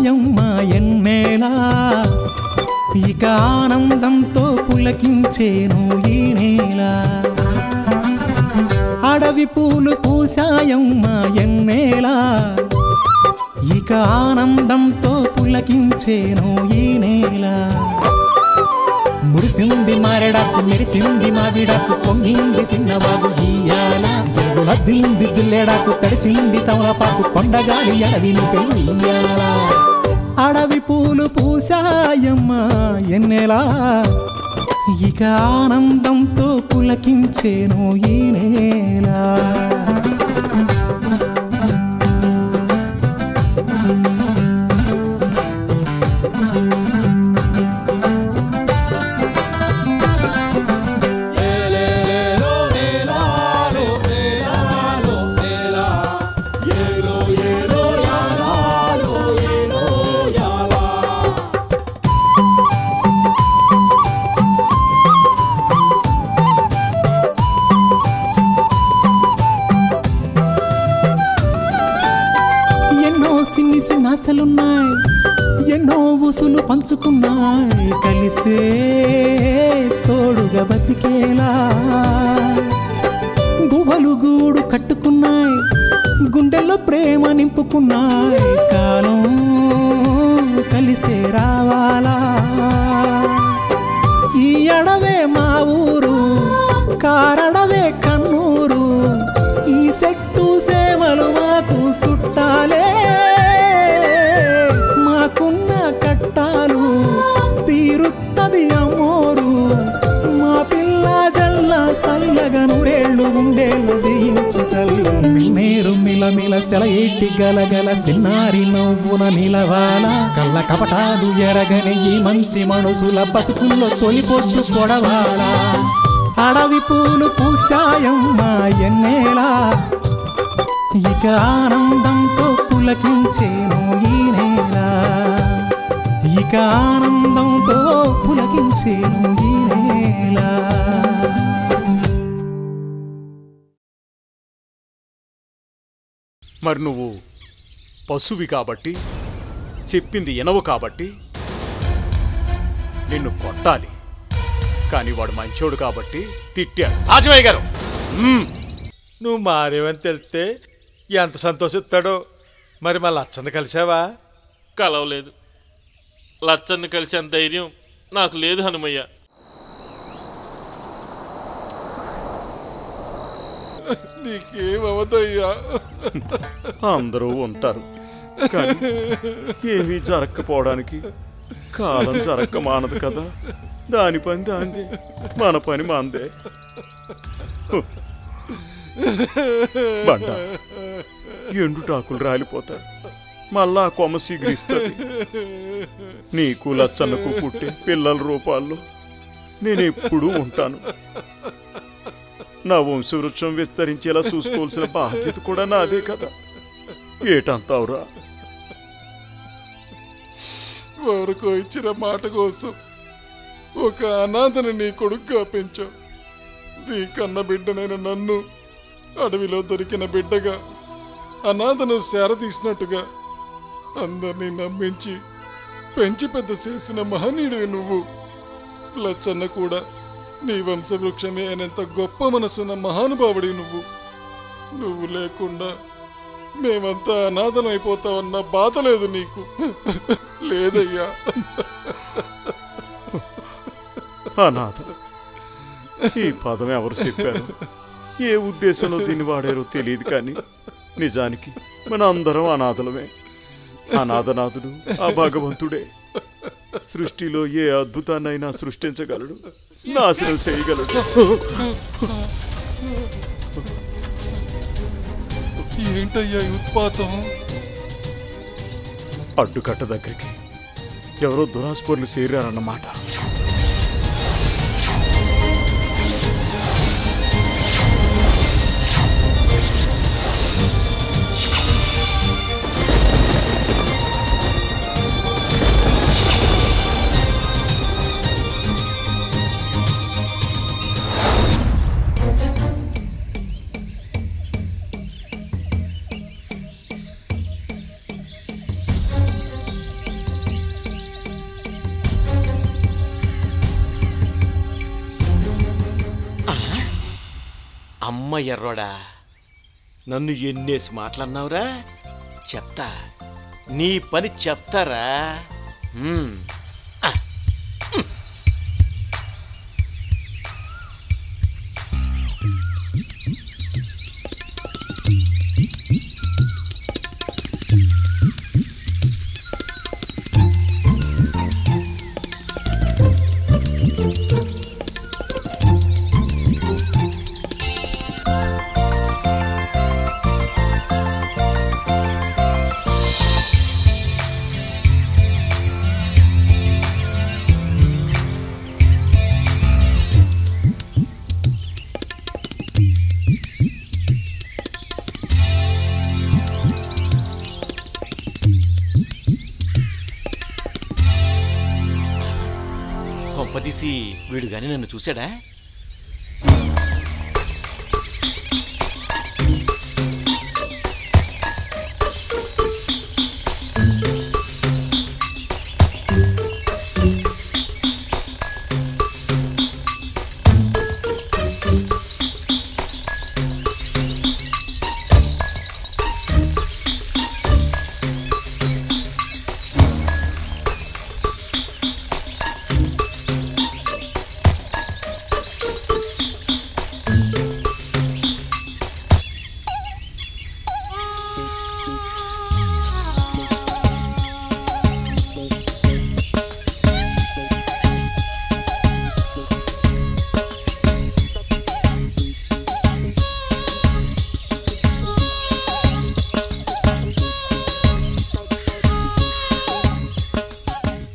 పూసాయమ్మ ఎన్నేలా ఇక ఆనందంతో పులకించేను ఈ నేల అడవి పూలు పూసాయమ్మ ఎన్నేలా ఇక ఆనందంతో పులకించేను ఈ నేల మురిసింది మారెడాకు మెరిసింది మావిడాకు పొంగింది సిన్నబాబు ఇయ్యాల జరుగులద్దింది జిల్లెడాకు తడిసింది తమలపాకు కొండగాలి అడవిని పెయ్యాల అడవి పూలు పూసాయమ్మ ఎన్నెలా ఇక ఆనందంతో పులకించేను ఈ నేల సిన్నాసలున్నాయి ఎన్నో ఊసులు పంచుకున్నాయి కలిసే తోడుగా బతికేలా గువ్వలు గూడు కట్టుకున్నాయి గుండెల్లో ప్రేమ నింపుకున్నాయి కాలం కలిసే రావాలా ఈ అడవే మా ఊరు కారడవే కన్నూరు ఈ చెట్టు సేమలు మాకు చుట్టాలే మాకున్న కట్టాలు తీరుత్తది అమ్మోరు మా పిల్ల జల్ల సల్లగా నూరేళ్ళు ఉండేళ్ళు దీయించు తల్లి మిన్నేరు మిలమిల సెలయేటి గలగల సిన్నారి నవ్వున నిలవాల కళ్ళ కపటాలు ఎరగని ఈ మంచి మనసుల బతుకుల్లో తొలి పొద్దు కొడవాల అడవి పూలు పూసాయమ్మ ఎన్నేలా ఇక ఆనందంతో పులకించేను ఈ నేల ఇక ఆనందంతో పులకించేను ఈ నేల మరి నువ్వు పశువి కాబట్టి చెప్పింది ఎనవు కాబట్టి నిన్ను కొట్టాలి కానీ వాడు మంచోడు కాబట్టి తిట్టాడు రాజమయ్య గారు నువ్వు మారేవని తెలిస్తే ఎంత సంతోషిస్తాడో మరి మా లచ్చన్న కలిసావా కలవలేదు లచ్చన్న కలిసేంత ధైర్యం నాకు లేదు హనుమయ్య నీకేమవుతాయ్యా అందరూ ఉంటారు కానీ ఏమీ జరగకపోవడానికి కాలం జరగక మానదు కదా దాని పని దాందే మన పని మాందే బండ ఎండుటాకులు రాలిపోతాయి మళ్ళా కొమ్మ సిగిరిస్తుంది నీకు లచ్చన్నకు పుట్టే పిల్లల రూపాల్లో నేనెప్పుడూ ఉంటాను నా వంశవృక్షం విస్తరించేలా చూసుకోవాల్సిన బాధ్యత కూడా నాదే కదా ఏటంతావురా ఎవరికో ఇచ్చిన మాట కోసం ఒక అనాథను నీ కొడుకుగా పెంచావు నీ కన్న బిడ్డనైన నన్ను అడవిలో దొరికిన బిడ్డగా అనాథను సేరదీసినట్టుగా అందరినీ నమ్మించి పెంచి పెద్ద చేసిన మహనీయుడివి నువ్వు లచ్చన్న కూడా నీ వంశవృక్షమే అయినంత గొప్ప మనసున్న మహానుభావుడి నువ్వు లేకుండా మేమంతా అనాథం అయిపోతామన్న బాధ లేదు నీకు లేదయ్యా అనాథ ఈ పదం ఎవరు చెప్పారు ఏ ఉద్దేశంలో దీన్ని వాడారో తెలియదు కానీ నిజానికి మన అందరం అనాథలమే అనాథనాథుడు ఆ భగవంతుడే సృష్టిలో ఏ అద్భుతాన్నైనా సృష్టించగలడు నాశనం చేయగలడు ఏంటయ్యా ఉత్పాతం అడ్డుకట్ట దగ్గరికి ఎవరో దురాస్పరులు చేరారన్నమాట అమ్మ ఎర్రోడా, నన్ను ఎన్నేసి మాటలన్నావురా? చెప్తా, నీ పని చెప్తారా? కొంపదీసి వీడు గాని నన్ను చూశాడా?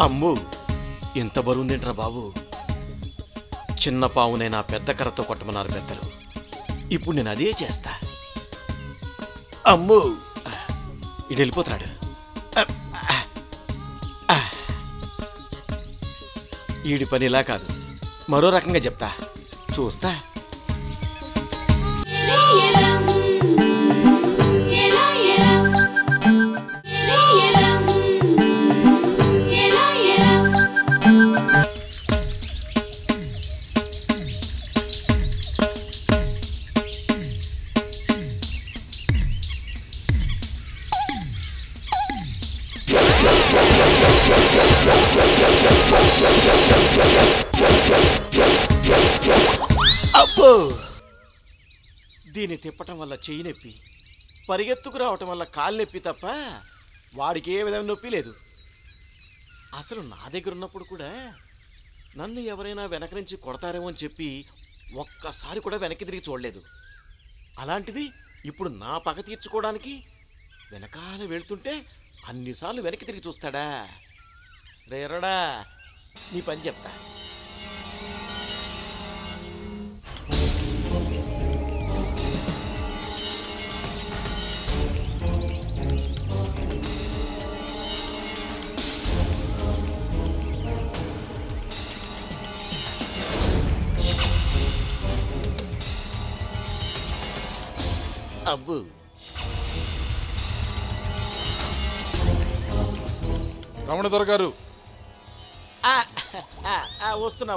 అమ్మో, ఎంత బరువుందేంట్రా బాబు. చిన్న పావునైనా పెద్ద కర్రతో కొట్టమన్నారు పెద్దలు. ఇప్పుడు నేను అదే చేస్తా. అమ్మో, ఇటు వెళ్ళిపోతున్నాడు. ఈడి పని ఇలా కాదు, మరో రకంగా చెప్తా, చూస్తా. అబ్బో, దీన్ని తిప్పటం వల్ల చెయ్యి నొప్పి, పరిగెత్తుకు రావటం వల్ల కాలు నొప్పి తప్ప వాడికి ఏ విధమైన నొప్పి లేదు. అసలు నా దగ్గర ఉన్నప్పుడు కూడా నన్ను ఎవరైనా వెనక నుంచి కొడతారేమో అని చెప్పి ఒక్కసారి కూడా వెనక్కి తిరిగి చూడలేదు. అలాంటిది ఇప్పుడు నా పగ తీర్చుకోవడానికి వెనకాల వెళ్తుంటే అన్నిసార్లు వెనక్కి తిరిగి చూస్తాడా? రేరడా, నీ పని చెప్తా. అబ్బు, రమణధర గారు,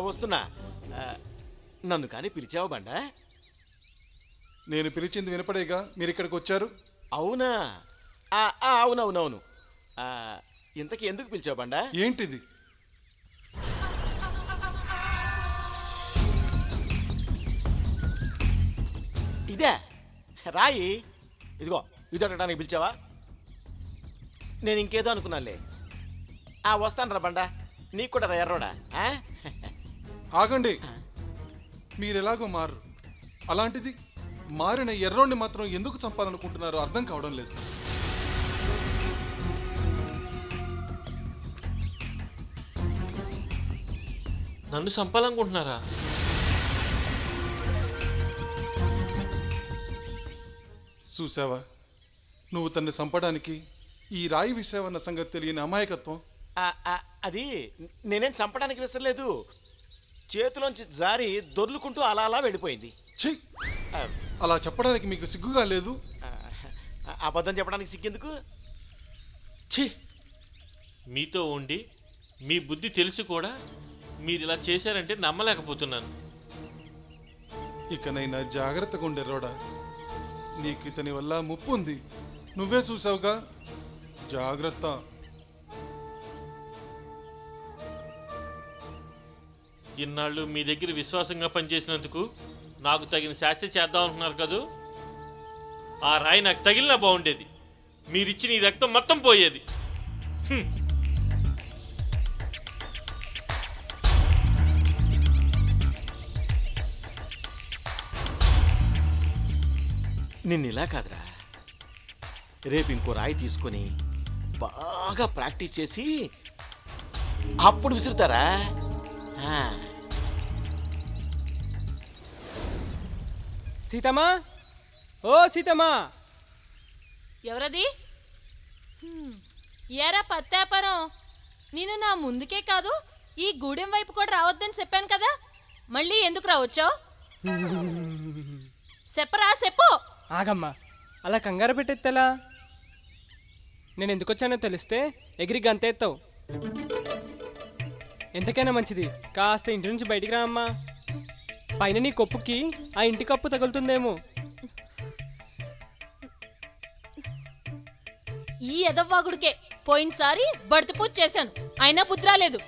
వస్తున్నా. నన్ను కానీ పిలిచావు బండా? నేను పిలిచింది వినపడేగా మీరు ఇక్కడికి వచ్చారు. అవునా? అవునవునవును. ఇంతకీ ఎందుకు పిలిచావు బండా? ఏంటిది? ఇదే రాయి. ఇదిగో, ఇది అడగడానికి పిలిచావా? నేను ఇంకేదో అనుకున్నానులే. వస్తాను రా బండా, నీకు కూడా రా ఎర్రోడా. ఆగండి, మీరెలాగో మారు. అలాంటిది మారిన ఎర్రోడిని మాత్రం ఎందుకు చంపాలనుకుంటున్నారో అర్థం కావడం లేదు. నన్ను చంపాలనుకుంటున్నారా? చూసావా, నువ్వు తన్ని చంపడానికి ఈ రాయి విసావన్న సంగతి తెలియని అమాయకత్వం. అది నేనేం చంపడానికి విసరలేదు, చేతిలోంచి జారి దొర్లుకుంటూ అలా అలా వెళ్ళిపోయింది. ఛీ, అలా చెప్పడానికి మీకు సిగ్గుగా లేదు? అబద్ధం చెప్పడానికి సిగ్గెందుకు? ఛీ, మీతో ఉండి మీ బుద్ధి తెలిసి కూడా మీరు ఇలా చేశారంటే నమ్మలేకపోతున్నాను. ఇకనైనా జాగ్రత్తగా ఉండేరోడా. నీకు ఇతని వల్ల ముప్పు ఉంది, నువ్వే చూసావుగా. జాగ్రత్త. ఇన్నాళ్ళు మీ దగ్గర విశ్వాసంగా పనిచేసినందుకు నాకు తగిన శాస్త్ర చేద్దాం అనుకున్నారు కదూ. ఆ రాయి నాకు తగిలినా బాగుండేది. మీరిచ్చిన ఈ రక్తం మొత్తం పోయేది. నిన్నిలా కాదురా, రేపు ఇంకో రాయి తీసుకొని బాగా ప్రాక్టీస్ చేసి అప్పుడు విసురుతారా. సీతమ్మా, ఓ సీతమ్మా. ఎవరది? ఏరా పత్తాపరం, నేను నా ముందుకే కాదు ఈ గూడెం వైపు కూడా రావద్దని చెప్పాను కదా, మళ్ళీ ఎందుకు రావచ్చావు? చెప్పరా, చెప్పు. ఆగమ్మా, అలా కంగారు పెట్టేత్తేలా? నేను ఎందుకు వచ్చానో తెలిస్తే ఎగిరి గంతేస్తావు. ఎంతకైనా మంచిది కాస్త ఇంటి నుంచి బయటికి రా అమ్మా. పైన నీ కొప్పుకి ఆ ఇంటి కప్పు తగులుతుందేమో. ఈ ఎదవ్వాగుడికే పోయినసారి బడిత పూజ చేశాను, అయినా బుద్ధి రాలేదు.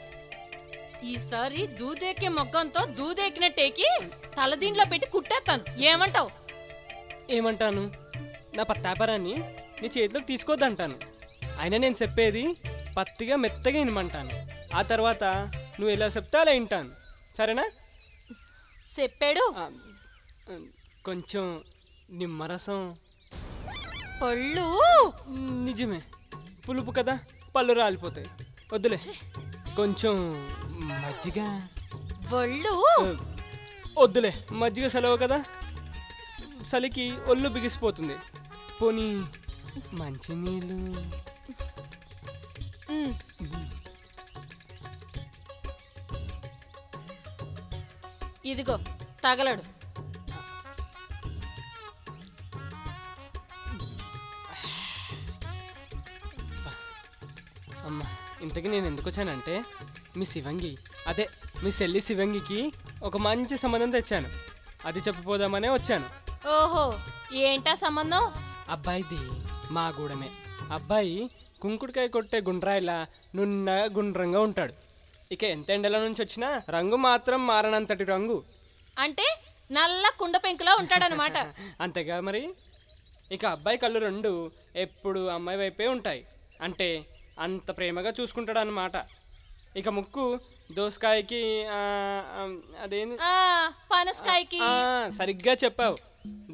ఈసారి దూదేకే మొగ్గంతో దూదేకినట్టేకి తలదీంట్లో పెట్టి కుట్టేస్తాను. ఏమంటావు? ఏమంటాను? నా పత్తాపరాన్ని నీ చేతిలోకి తీసుకోవద్దంటాను. అయినా నేను చెప్పేది పత్తిగా మెత్తగా వినమంటాను. ఆ తర్వాత నువ్వు ఎలా చెప్తే అలా వింటాను, సరేనా? చెప్పాడు. కొంచెం నిమ్మరసం. పళ్ళు నిజమే, పులుపు కదా, పళ్ళు రాలిపోతాయి. వద్దులే, కొంచెం మజ్జిగ. ఒళ్ళు వద్దులే, మజ్జిగ సెలవు కదా, చలికి ఒళ్ళు బిగిసిపోతుంది. పోనీ మంచినీళ్ళు. ఇదిగో తగలడు. అమ్మ, ఇంతకీ నేను ఎందుకు వచ్చానంటే మీ శివంగి, అదే మీ చెల్లి శివంగికి ఒక మంచి సంబంధం తెచ్చాను. అది చెప్పిపోదామనే వచ్చాను. ఓహో, ఏంటా సంబంధం? అబ్బాయిది మా గూడమే. అబ్బాయి కుంకుడుకాయ కొట్టే గుండ్రాయిలా నున్నగా గుండ్రంగా ఉంటాడు. ఇక ఎంత ఎండల నుంచి వచ్చినా రంగు మాత్రం మారనంతటి రంగు. అంటే నల్ల కుండ పెంకులా ఉంటాడనమాట. అంతేగా మరి. ఇక అబ్బాయి కళ్ళు రెండు ఎప్పుడు అమ్మాయి వైపే ఉంటాయి. అంటే అంత ప్రేమగా చూసుకుంటాడు అన్నమాట. ఇక ముక్కు దోసకాయకి అదేంది, పనసకాయకి. సరిగ్గా చెప్పావు,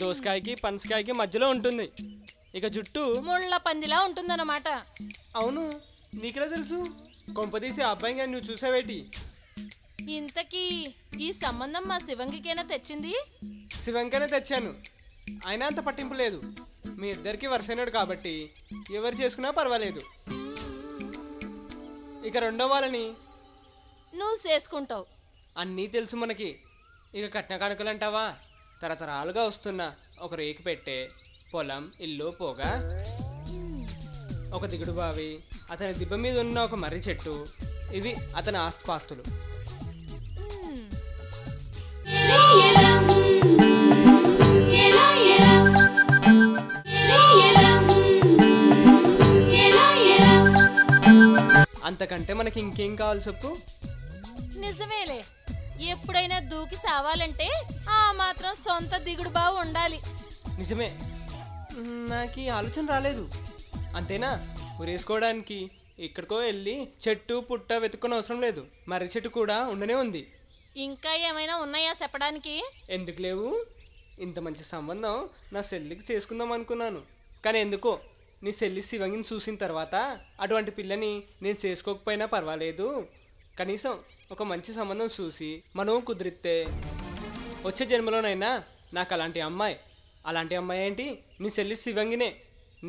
దోసకాయకి పనసకాయకి మధ్యలో ఉంటుంది. ఇక జుట్టు ముళ్ళ పందిలా ఉంటుందన్నమాట. అవును, నీకెలా తెలుసు? కొంపదీసి ఆ అబ్బాయి గారు నువ్వు చూసావేటి? ఇంతకీ ఈ సంబంధం మా శివంగికేనా తెచ్చింది? శివంకనే తెచ్చాను. అయినా అంత పట్టింపు లేదు. మీ ఇద్దరికి వరుసైనాడు కాబట్టి ఎవరు చేసుకున్నా పర్వాలేదు. ఇక రెండో వాళ్ళని నువ్వు చేసుకుంటావు. అన్నీ తెలుసు మనకి. ఇక కట్న కానుకలు అంటావా? తరతరాలుగా వస్తున్న ఒక రేకు పెట్టే పొలం, ఇల్లు పోగా ఒక దిగుడు బావి, అతని దిబ్బ మీద ఉన్న ఒక మర్రి చెట్టు, ఇవి అతని ఆస్తిపాస్తులు. అంతకంటే మనకి ఇంకేం కావాలి చెప్పు? నిజమేలే, ఎప్పుడైనా దూకి సావాలంటే ఆ మాత్రం సొంత దిగుడు బావు ఉండాలి. నిజమే, నాకు ఈ ఆలోచన రాలేదు. అంతేనా? ఉరేసుకోవడానికి ఎక్కడికో వెళ్ళి చెట్టు పుట్ట వెతుక్కునే అవసరం లేదు. మర్రి చెట్టు కూడా ఉండనే ఉంది. ఇంకా ఏమైనా ఉన్నాయా చెప్పడానికి? ఎందుకు లేవు? ఇంత మంచి సంబంధం నా చెల్లికి చేసుకుందాం అనుకున్నాను. కానీ ఎందుకో నీ చెల్లి శివంగిని చూసిన తర్వాత అటువంటి పిల్లని నేను చేసుకోకపోయినా పర్వాలేదు, కనీసం ఒక మంచి సంబంధం చూసి మనం కుదిరితే వచ్చే జన్మలోనైనా నాకు అలాంటి అమ్మాయి ఏంటి, నీ చెల్లి శివంగినే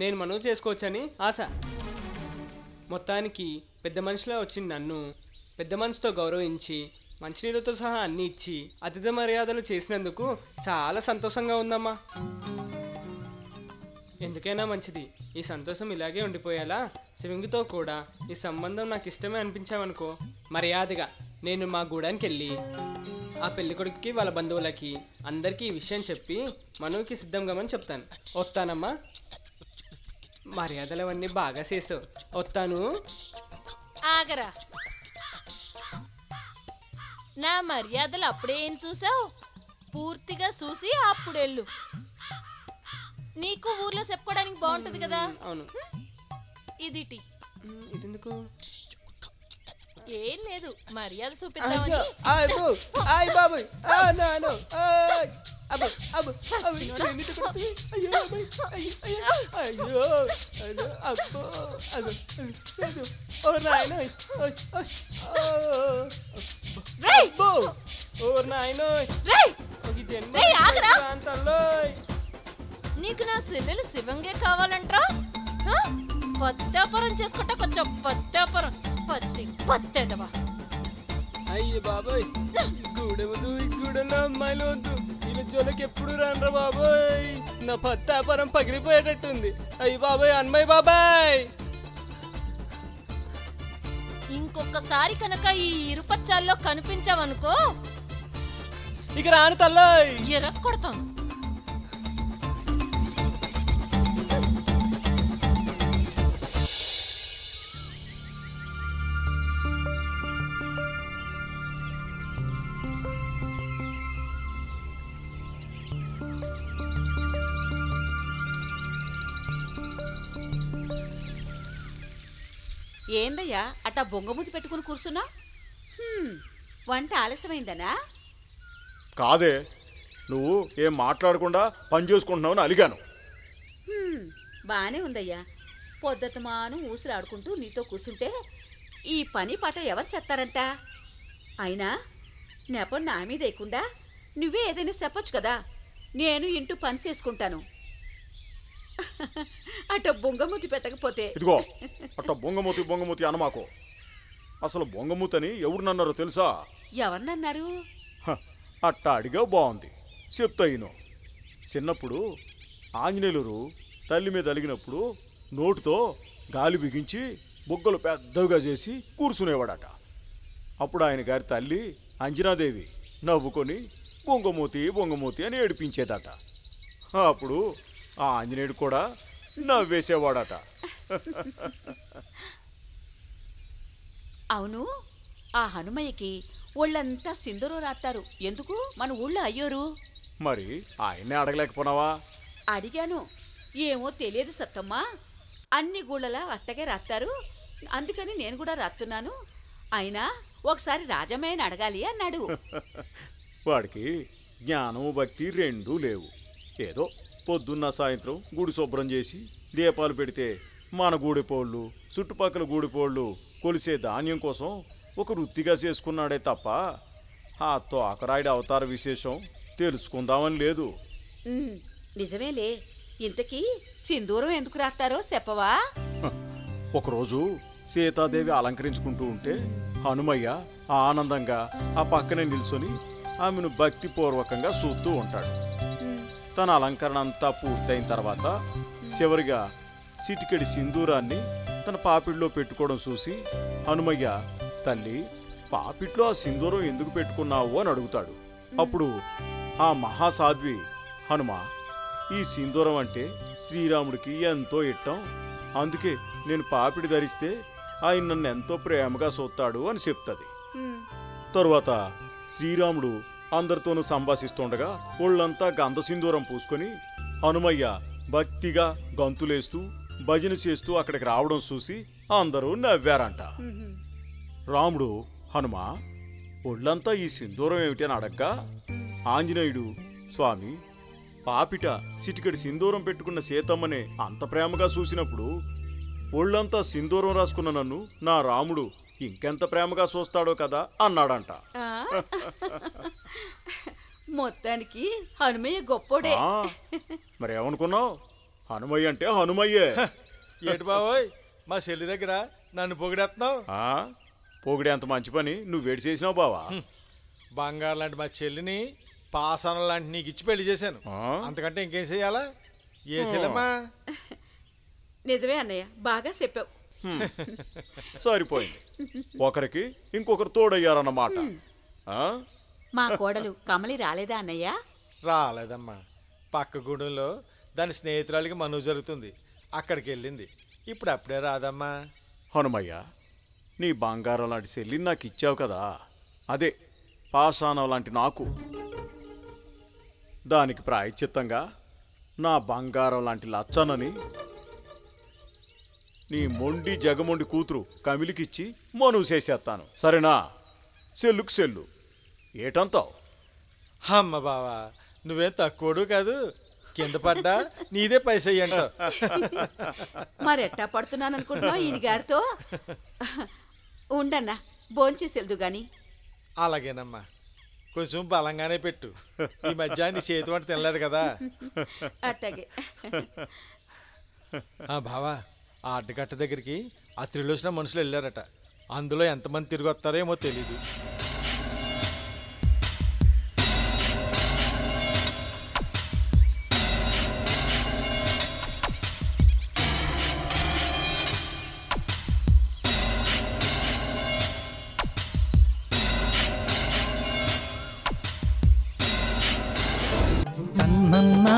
నేను మనవి చేసుకోవచ్చని ఆశ. మొత్తానికి పెద్ద మనిషిలా వచ్చి నన్ను పెద్ద మనసుతో గౌరవించి మంచినీళ్ళతో సహా అన్నీ ఇచ్చి అతిథి మర్యాదలు చేసినందుకు చాలా సంతోషంగా ఉందమ్మా. ఎందుకైనా మంచిది ఈ సంతోషం ఇలాగే ఉండిపోయేలా శివంగితో కూడా ఈ సంబంధం నాకు ఇష్టమే అనిపించావనుకో, మర్యాదగా నేను మా గూడానికి వెళ్ళి ఆ పెళ్లి కొడుకుకి వాళ్ళ బంధువులకి అందరికీ ఈ విషయం చెప్పి మనవుకి సిద్ధం కమ్మని చెప్తాను. వస్తానమ్మా. మర్యాదలు అవన్నీ బాగా చేసావు. వస్తాను. ఆగరా, నా మర్యాదలు అప్పుడేం చూసావు? పూర్తిగా చూసి అప్పుడెళ్ళు. నీకు ఊర్లో చెప్పుకోవడానికి బాగుంటుంది కదా. అవును. ఇదిటి ఇదెందుకు? ఏం లేదు, మర్యాద చూపిద్దామని. నీకు నా చెల్లెలు శివంగే కావాలంటా? పత్తాపురం చేసుకుంటా కొంచెం పత్తాపురం. పత్తేదవా. అయ్య బాబాయ్, గూడె వద్దు, ఈ గూడెలో అమ్మాయిలు వద్దు. ఇలా జోలికి ఎప్పుడు రానరా బాబాయ్. నా పత్తాపురం పగిలిపోయేటట్టుంది. అయ్య బాబాయ్, అన్మయ్య బాబాయ్. ఇంకొకసారి కనుక ఈ ఇరుపచ్చాల్లో కనిపించావనుకో, ఇక రాను తల్లోయ్. ఎరక్కొడతాను. ఏందయ్యా అట్టా బొంగమూతి పెట్టుకుని కూర్చున్నా? వంట ఆలస్యమైందనా? కాదే, నువ్వు ఏం మాట్లాడకుండా పని చేసుకుంటున్నావని అలిగాను. బానే ఉందయ్యా. పొద్దుతమాను ఊసులాడుకుంటూ నీతో కూర్చుంటే ఈ పని పాట ఎవరు చేస్తారంట? అయినా నెపం నా మీద లేకుండా నువ్వే ఏదైనా చెప్పొచ్చు కదా. నేను ఇంటూ పని చేసుకుంటాను. అట్ట బొంగమూతి పెట్టకపోతే. ఇదిగో, అట్ట బొంగమూతి అనమాకో. అసలు బొంగమూతని ఎవరినన్నారో తెలుసా? ఎవరినన్నారు? అట్ట అడిగావు, బాగుంది, చెప్తా ఈను. చిన్నప్పుడు ఆంజనేయులు తల్లి మీద అలిగినప్పుడు నోటుతో గాలి బిగించి బుగ్గలు పెద్దవిగా చేసి కూర్చునేవాడట. అప్పుడు ఆయన గారి తల్లి అంజనాదేవి నవ్వుకొని బొంగమూతి అని ఏడిపించేదట. అప్పుడు ఆ ఆంజనేయుడు కూడా నవ్వేసేవాడట. అవును, ఆ హనుమయ్యకి ఒళ్ళంతా సింధూరం రాస్తారు. ఎందుకు? మన ఊళ్ళో అయ్యోరు. మరి ఆయన్నే అడగలేకపోనావా? అడిగాను. ఏమో తెలియదు సత్తమ్మా. అన్ని గూళ్ళలా అట్టగే రాస్తారు, అందుకని నేను కూడా రాస్తున్నాను. అయినా ఒకసారి రాజమయ్యని అడగాలి అన్నాడు. వాడికి జ్ఞానము భక్తి రెండూ లేవు. ఏదో పొద్దున్న సాయంత్రం గుడి శుభ్రం చేసి దీపాలు పెడితే మన గూడిపోళ్ళు చుట్టుపక్కల గూడిపోళ్ళు కొలిసే ధాన్యం కోసం ఒక వృత్తిగా చేసుకున్నాడే తప్ప ఆ తోకరాయుడి అవతార విశేషం తెలుసుకుందామని లేదు. నిజమేలే. ఇంతకీ సింధూరం ఎందుకు రాస్తారో చెప్పవా? ఒకరోజు సీతాదేవి అలంకరించుకుంటూ ఉంటే హనుమయ్య ఆనందంగా ఆ పక్కనే నిల్చొని ఆమెను భక్తిపూర్వకంగా చూస్తూ ఉంటాడు. తన అలంకరణ అంతా పూర్తయిన తర్వాత చివరిగా చిటికెడి సింధూరాన్ని తన పాపిడిలో పెట్టుకోవడం చూసి హనుమయ్య, తల్లి, పాపిట్లో ఆ సింధూరం ఎందుకు పెట్టుకున్నావు అని అడుగుతాడు. అప్పుడు ఆ మహాసాధ్వి, హనుమ, ఈ సింధూరం అంటే శ్రీరాముడికి ఎంతో ఇష్టం, అందుకే నేను పాపిడి ధరిస్తే ఆయన నన్ను ఎంతో ప్రేమగా చూస్తాడు అని చెప్తుంది. తరువాత శ్రీరాముడు అందరితోనూ సంభాషిస్తుండగా ఒళ్ళంతా గంధ సింధూరం పూసుకొని హనుమయ్య భక్తిగా గంతులేస్తూ భజన చేస్తూ అక్కడికి రావడం చూసి అందరూ నవ్వారంట. రాముడు, హనుమ, ఒళ్ళంతా ఈ సింధూరం ఏమిటి అని అడగ్గా ఆంజనేయుడు, స్వామి, పాపిట చిటికెడి సింధూరం పెట్టుకున్న సీతమ్మనే అంత ప్రేమగా చూసినప్పుడు ఒళ్ళంతా సింధూరం రాసుకున్న నన్ను నా రాముడు ఇంకెంత ప్రేమగా చూస్తాడో కదా అన్నాడంట. మొత్తానికి హనుమయ్య గొప్పోడే. మరేమనుకున్నావు? హనుమయ్య అంటే హనుమయ్యే. ఏటి బాబోయ్, మా చెల్లి దగ్గర నన్ను పొగిడేస్తున్నావు? పొగిడేంత మంచి పని నువ్వేడి చేసినావు బావా. బంగారు లాంటి మా చెల్లిని పాసన లాంటి నీకు ఇచ్చి పెళ్లి చేశాను. అంతకంటే ఇంకేం చెయ్యాలా? ఏ చెల్లెమ్మా? నిజమే అన్నయ్య, బాగా చెప్పావు. సరిపోయింది. ఒకరికి ఇంకొకరు తోడయ్యారన్నమాట. ఆ? మా కోడలు కమలి రాలేదా అన్నయ్య? రాలేదమ్మా. పక్క గూడెంలో దాని స్నేహితురాలికి మనువు జరుగుతుంది, అక్కడికి వెళ్ళింది. ఇప్పుడు అప్పుడే రాదమ్మా. హనుమయ్య, నీ బంగారం లాంటి చెల్లిని నాకు ఇచ్చావు కదా, అదే పాషాణం లాంటి నాకు. దానికి ప్రాయశ్చిత్తంగా నా బంగారం లాంటి లచ్చనని నీ మొండి జగమొండి కూతురు కమిలికిచ్చి మనువు చేసేస్తాను. సరేనా? సెల్లుకు సెల్లు. ఏటంతావు? అమ్మ బావా, నువ్వేం తక్కువడు కాదు. కింద పడ్డా నీదే పైసా అంట. మరెట్టా పడుతున్నాను అనుకుంటున్నావు ఈయన గారితో? ఉండన్నా, భోంచేసేదు గాని. అలాగేనమ్మా, కొంచెం బలంగానే పెట్టు. ఈ మధ్య నీ చేతి వంట తినలేదు కదా. అట్టాగే. బావా, ఆ అడ్డగట్ట దగ్గరికి ఆ త్రిలోచన మనుషులు వెళ్ళారట. అందులో ఎంతమంది తిరిగి వస్తారో ఏమో తెలీదు. నన్నన్నా